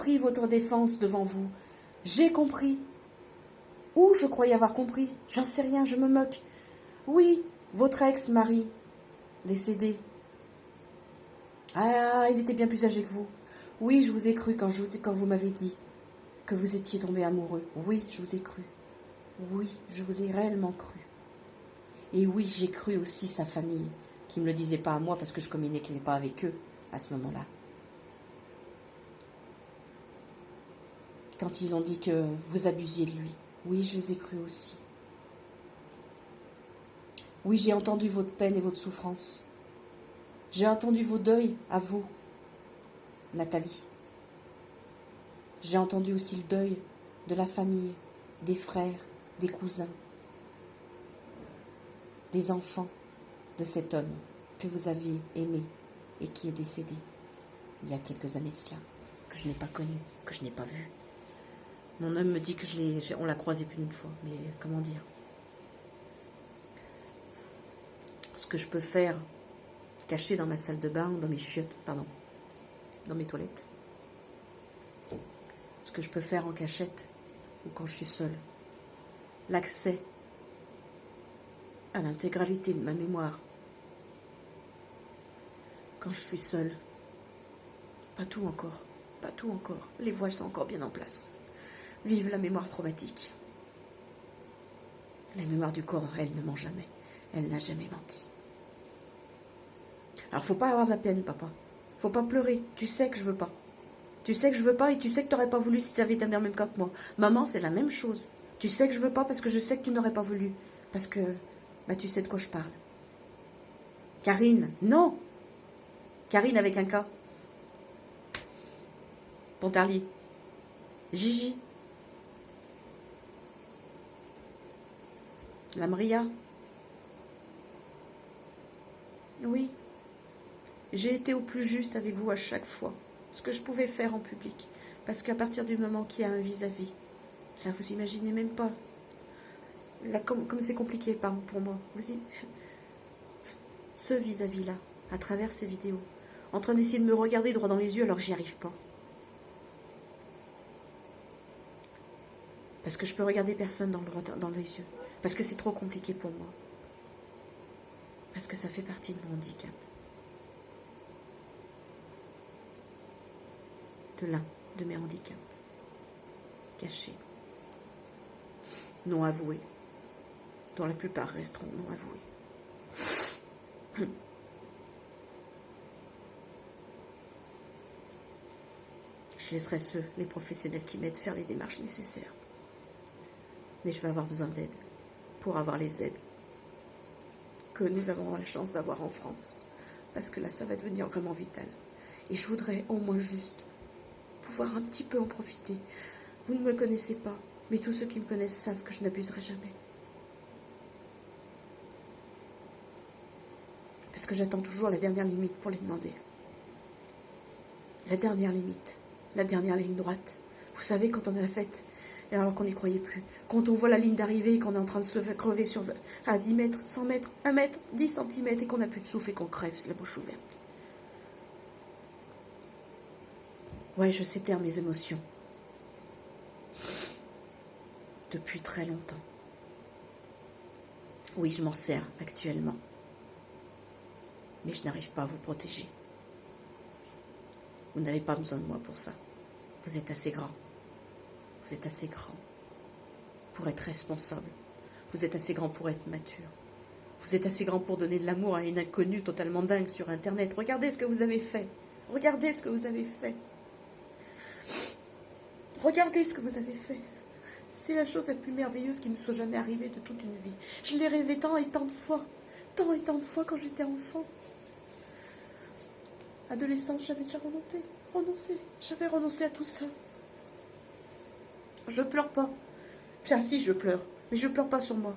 compris votre défense devant vous. J'ai compris. Ou je croyais avoir compris. J'en sais rien, je me moque. Oui, votre ex-mari, décédé. Ah, il était bien plus âgé que vous. Oui, je vous ai cru quand vous m'avez dit que vous étiez tombé amoureux. Oui, je vous ai cru. Oui, je vous ai réellement cru. Et oui, j'ai cru aussi sa famille, qui ne me le disait pas à moi parce que je ne communiquais pas avec eux à ce moment-là. Quand ils ont dit que vous abusiez de lui, oui, je les ai crus aussi. Oui, j'ai entendu votre peine et votre souffrance. J'ai entendu vos deuils à vous, Nathalie. J'ai entendu aussi le deuil de la famille, des frères, des cousins, des enfants de cet homme que vous aviez aimé et qui est décédé il y a quelques années de cela, que je n'ai pas connu, que je n'ai pas vu. Mon homme me dit que on l'a croisé plus d'une fois, mais comment dire? Ce que je peux faire, caché dans ma salle de bain, dans mes chiottes, pardon, dans mes toilettes. Ce que je peux faire en cachette ou quand je suis seule. L'accès à l'intégralité de ma mémoire. Quand je suis seule. Pas tout encore, pas tout encore. Les voiles sont encore bien en place. Vive la mémoire traumatique. La mémoire du corps, elle ne ment jamais. Elle n'a jamais menti. Alors, faut pas avoir de la peine, papa. Faut pas pleurer. Tu sais que je veux pas. Tu sais que je veux pas et tu sais que tu n'aurais pas voulu si tu avais été dans le même cas que moi. Maman, c'est la même chose. Tu sais que je veux pas parce que je sais que tu n'aurais pas voulu. Parce que, tu sais de quoi je parle. Karine, non. Karine avec un K. Pontarlier. Gigi. La Maria. Oui. J'ai été au plus juste avec vous à chaque fois. Ce que je pouvais faire en public. Parce qu'à partir du moment qu'il y a un vis-à-vis, là, vous imaginez même pas. Là, comme c'est compliqué pour moi. Ce vis-à-vis-là, à travers ces vidéos, en train d'essayer de me regarder droit dans les yeux alors que j'y arrive pas. Parce que je peux regarder personne dans les yeux. Parce que c'est trop compliqué pour moi. Parce que ça fait partie de mon handicap. De l'un de mes handicaps. Cachés. Non avoués. Dont la plupart resteront non avoués. Je laisserai les professionnels qui m'aident faire les démarches nécessaires. Mais je vais avoir besoin d'aide pour avoir les aides que nous avons la chance d'avoir en France. Parce que là, ça va devenir vraiment vital. Et je voudrais au moins juste pouvoir un petit peu en profiter. Vous ne me connaissez pas, mais tous ceux qui me connaissent savent que je n'abuserai jamais. Parce que j'attends toujours la dernière limite pour les demander. La dernière limite, la dernière ligne droite. Vous savez, quand on a la fête, et alors qu'on n'y croyait plus. Quand on voit la ligne d'arrivée et qu'on est en train de se crever à 10 mètres, 100 mètres, 1 mètre, 10 centimètres et qu'on n'a plus de souffle et qu'on crève, la bouche ouverte. Ouais, je sais taire mes émotions. Depuis très longtemps. Oui, je m'en sers actuellement. Mais je n'arrive pas à vous protéger. Vous n'avez pas besoin de moi pour ça. Vous êtes assez grand. Vous êtes assez grand pour être responsable. Vous êtes assez grand pour être mature. Vous êtes assez grand pour donner de l'amour à une inconnue totalement dingue sur Internet. Regardez ce que vous avez fait. Regardez ce que vous avez fait. Regardez ce que vous avez fait. C'est la chose la plus merveilleuse qui me soit jamais arrivée de toute une vie. Je l'ai rêvé tant et tant de fois. Tant et tant de fois quand j'étais enfant. Adolescente, j'avais déjà renoncé. J'avais renoncé à tout ça. Je pleure pas. Bien si, je pleure. Mais je pleure pas sur moi.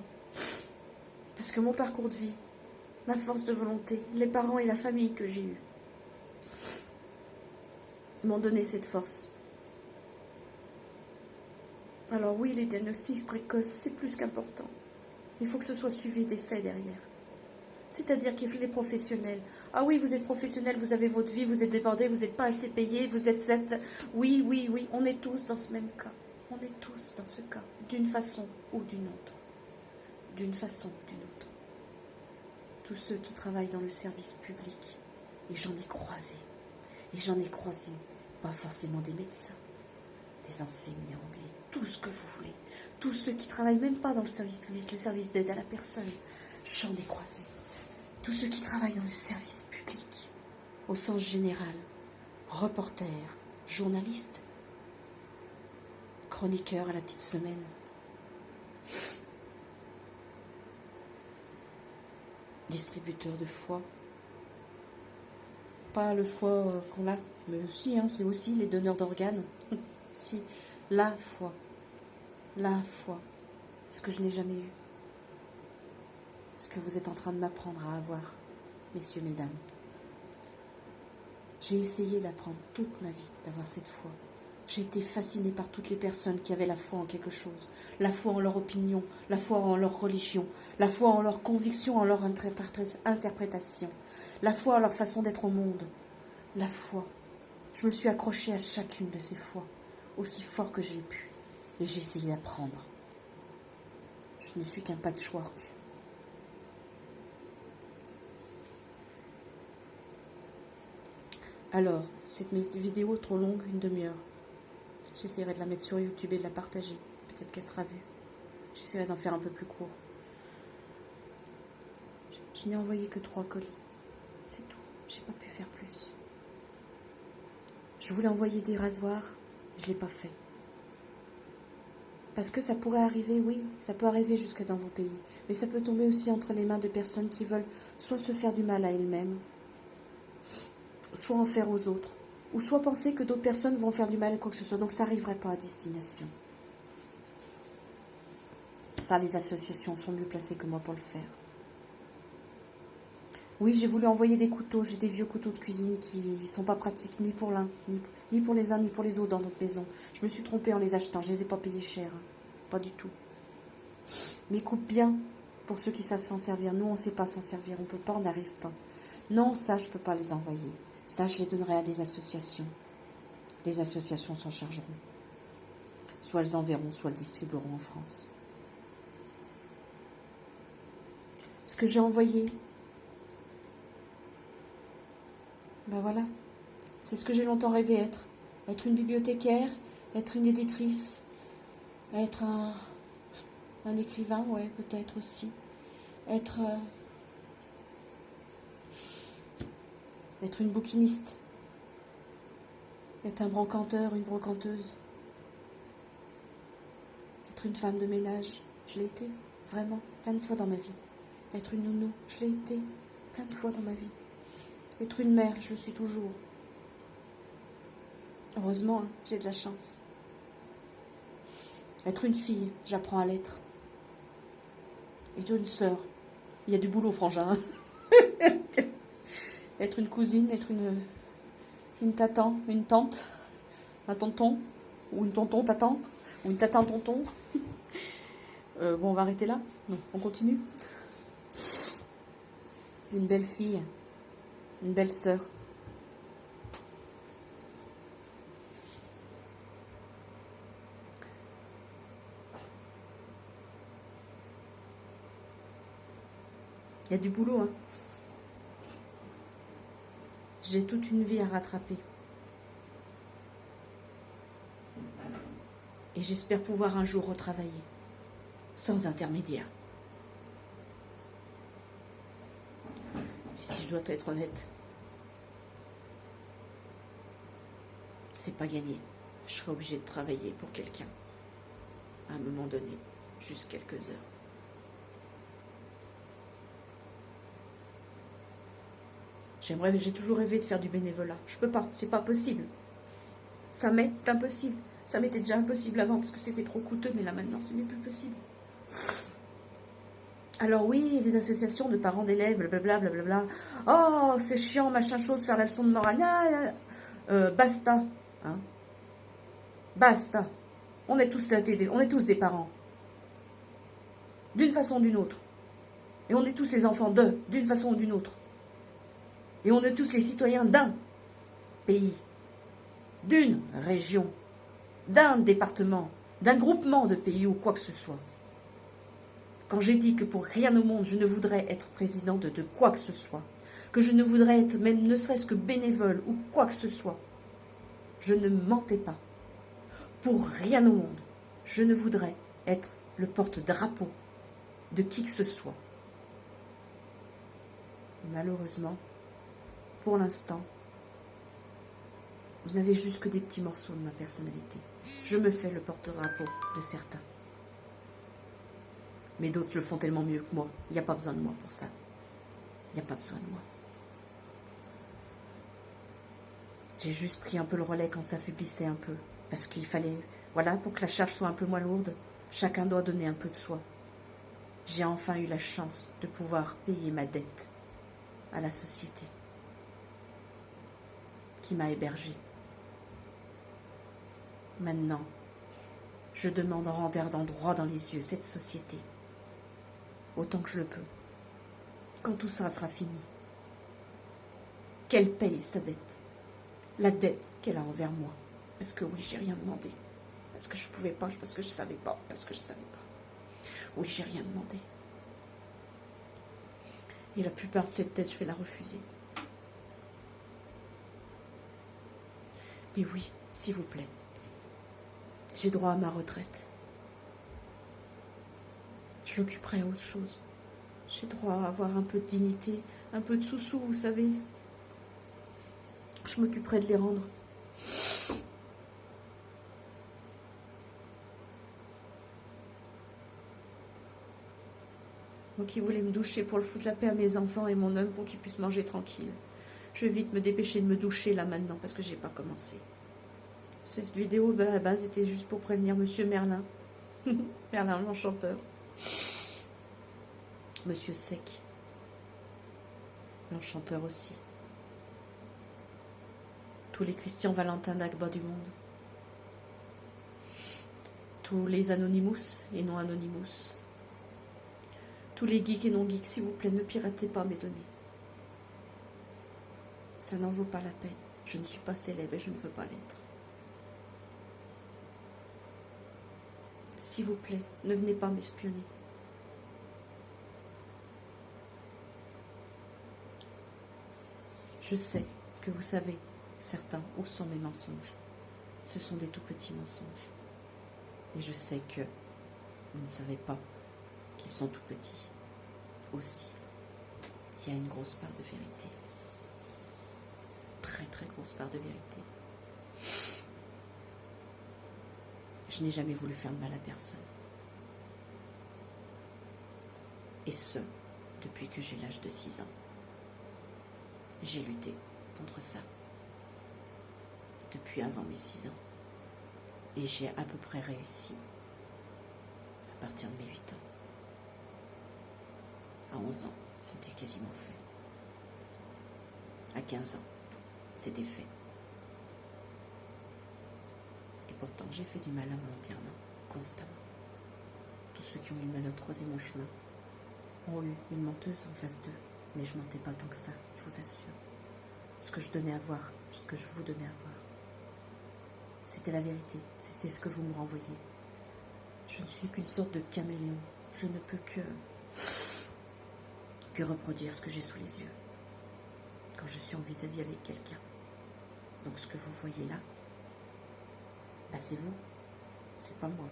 Parce que mon parcours de vie, ma force de volonté, les parents et la famille que j'ai eus m'ont donné cette force. Alors oui, les diagnostics précoces, c'est plus qu'important. Il faut que ce soit suivi des faits derrière. C'est-à-dire qu'il les professionnels. Ah oui, vous êtes professionnel, vous avez votre vie, vous êtes débordé, vous n'êtes pas assez payé, vous êtes... Oui, oui, oui, on est tous dans ce même cas. On est tous dans ce cas, d'une façon ou d'une autre. D'une façon ou d'une autre. Tous ceux qui travaillent dans le service public, et j'en ai croisé. Et j'en ai croisé, pas forcément des médecins, des enseignants, tout ce que vous voulez. Tous ceux qui travaillent même pas dans le service public, le service d'aide à la personne, j'en ai croisé. Tous ceux qui travaillent dans le service public, au sens général, reporters, journalistes, chroniqueurs à la petite semaine, distributeurs de foie, pas le foie qu'on a, mais aussi, hein, c'est aussi les donneurs d'organes, si, la foi, ce que je n'ai jamais eu. Ce que vous êtes en train de m'apprendre à avoir, messieurs, mesdames. J'ai essayé d'apprendre toute ma vie, d'avoir cette foi. J'ai été fascinée par toutes les personnes qui avaient la foi en quelque chose, la foi en leur opinion, la foi en leur religion, la foi en leur conviction, en leur interprétation, la foi en leur façon d'être au monde. La foi. Je me suis accrochée à chacune de ces foi, aussi fort que j'ai pu, et j'ai essayé d'apprendre. Je ne suis qu'un patchwork. Alors, cette vidéo trop longue, une demi-heure. J'essaierai de la mettre sur YouTube et de la partager. Peut-être qu'elle sera vue. J'essaierai d'en faire un peu plus court. Je n'ai envoyé que 3 colis. C'est tout. J'ai pas pu faire plus. Je voulais envoyer des rasoirs. Je ne l'ai pas fait. Parce que ça pourrait arriver, oui, ça peut arriver jusque dans vos pays. Mais ça peut tomber aussi entre les mains de personnes qui veulent soit se faire du mal à elles-mêmes, soit en faire aux autres, ou soit penser que d'autres personnes vont faire du mal à quoi que ce soit. Donc ça n'arriverait pas à destination. Ça, les associations sont mieux placées que moi pour le faire. Oui, j'ai voulu envoyer des couteaux. J'ai des vieux couteaux de cuisine qui ne sont pas pratiques ni pour l'un, ni pour les uns, ni pour les autres dans notre maison. Je me suis trompée en les achetant. Je ne les ai pas payés cher. Pas du tout. Mais ils coupent bien pour ceux qui savent s'en servir. Nous, on ne sait pas s'en servir. On ne peut pas, on n'arrive pas. Non, ça, je ne peux pas les envoyer. Ça, je les donnerai à des associations. Les associations s'en chargeront. Soit elles enverront, soit elles distribueront en France. Ce que j'ai envoyé, ben voilà, c'est ce que j'ai longtemps rêvé être. Être une bibliothécaire, être une éditrice, être un écrivain, ouais, peut-être aussi. Être une bouquiniste. Être un brocanteur, une brocanteuse. Être une femme de ménage, je l'ai été, vraiment, plein de fois dans ma vie. Être une nounou, je l'ai été, plein de fois dans ma vie. Être une mère, je le suis toujours. Heureusement, hein, j'ai de la chance. Être une fille, j'apprends à l'être. Être une sœur, il y a du boulot, frangin. Être une cousine, être une tatan, une tante, un tonton, ou une tonton tatan, ou une tatin tonton. Bon, on va arrêter là. Non, on continue. Une belle fille, une belle sœur. Il y a du boulot, hein. J'ai toute une vie à rattraper. Et j'espère pouvoir un jour retravailler, sans intermédiaire. Et si je dois être honnête, c'est pas gagné. Je serai obligée de travailler pour quelqu'un, à un moment donné, juste quelques heures. J'ai toujours rêvé de faire du bénévolat. Je peux pas, c'est pas possible. Ça m'est impossible. Ça m'était déjà impossible avant parce que c'était trop coûteux, mais là maintenant c'est même plus possible. Alors oui, les associations de parents d'élèves, blablabla, blablabla. Oh, c'est chiant, machin chose, faire la leçon de morale. Basta. Hein. Basta. On est tous des parents. D'une façon ou d'une autre. Et on est tous les enfants d'eux, d'une façon ou d'une autre. Et on est tous les citoyens d'un pays, d'une région, d'un département, d'un groupement de pays ou quoi que ce soit. Quand j'ai dit que pour rien au monde je ne voudrais être présidente de quoi que ce soit, que je ne voudrais être même ne serait-ce que bénévole ou quoi que ce soit, je ne mentais pas. Pour rien au monde, je ne voudrais être le porte-drapeau de qui que ce soit. Et malheureusement, pour l'instant, vous n'avez juste que des petits morceaux de ma personnalité. Je me fais le porte-drapeau de certains. Mais d'autres le font tellement mieux que moi. Il n'y a pas besoin de moi pour ça. Il n'y a pas besoin de moi. J'ai juste pris un peu le relais quand ça faiblissait un peu. Parce qu'il fallait, voilà, pour que la charge soit un peu moins lourde, chacun doit donner un peu de soi. J'ai enfin eu la chance de pouvoir payer ma dette à la société qui m'a hébergée. Maintenant, je demande en regardant droit dans les yeux cette société, autant que je le peux, quand tout ça sera fini, qu'elle paye sa dette, la dette qu'elle a envers moi. Parce que oui, j'ai rien demandé. Parce que je ne pouvais pas, parce que je ne savais pas, parce que je ne savais pas. Oui, j'ai rien demandé. Et la plupart de cette dette, je vais la refuser. Mais oui, s'il vous plaît, j'ai droit à ma retraite. Je l'occuperai à autre chose. J'ai droit à avoir un peu de dignité, un peu de sous-sous, vous savez. Je m'occuperai de les rendre. Moi qui voulais me doucher pour le foutre la paix à mes enfants et mon homme pour qu'ils puissent manger tranquille. Je vais vite me dépêcher de me doucher là maintenant parce que j'ai pas commencé. Cette vidéo à la base était juste pour prévenir Monsieur Merlin. Merlin l'enchanteur. Monsieur Sec. L'enchanteur aussi. Tous les Christian Valentin d'Agba du monde. Tous les Anonymous et non Anonymous. Tous les geeks et non geeks, s'il vous plaît, ne piratez pas mes données. Ça n'en vaut pas la peine. Je ne suis pas célèbre et je ne veux pas l'être. S'il vous plaît, ne venez pas m'espionner. Je sais que vous savez, certains, où sont mes mensonges. Ce sont des tout petits mensonges. Et je sais que vous ne savez pas qu'ils sont tout petits aussi. Il y a une grosse part de vérité. Très très grosse part de vérité. Je n'ai jamais voulu faire de mal à personne. Et ce, depuis que j'ai l'âge de 6 ans. J'ai lutté contre ça. Depuis avant mes 6 ans. Et j'ai à peu près réussi à partir de mes 8 ans. À 11 ans, c'était quasiment fait. À 15 ans, c'était fait. Et pourtant, j'ai fait du mal involontairement, constamment. Tous ceux qui ont eu le malheur de croiser mon chemin ont eu une menteuse en face d'eux. Mais je mentais pas tant que ça, je vous assure. Ce que je donnais à voir, ce que je vous donnais à voir. C'était la vérité, c'était ce que vous me renvoyez. Je ne suis qu'une sorte de caméléon. Je ne peux que reproduire ce que j'ai sous les yeux. Quand je suis en vis-à-vis avec quelqu'un. Donc ce que vous voyez là, bah c'est vous, c'est pas moi.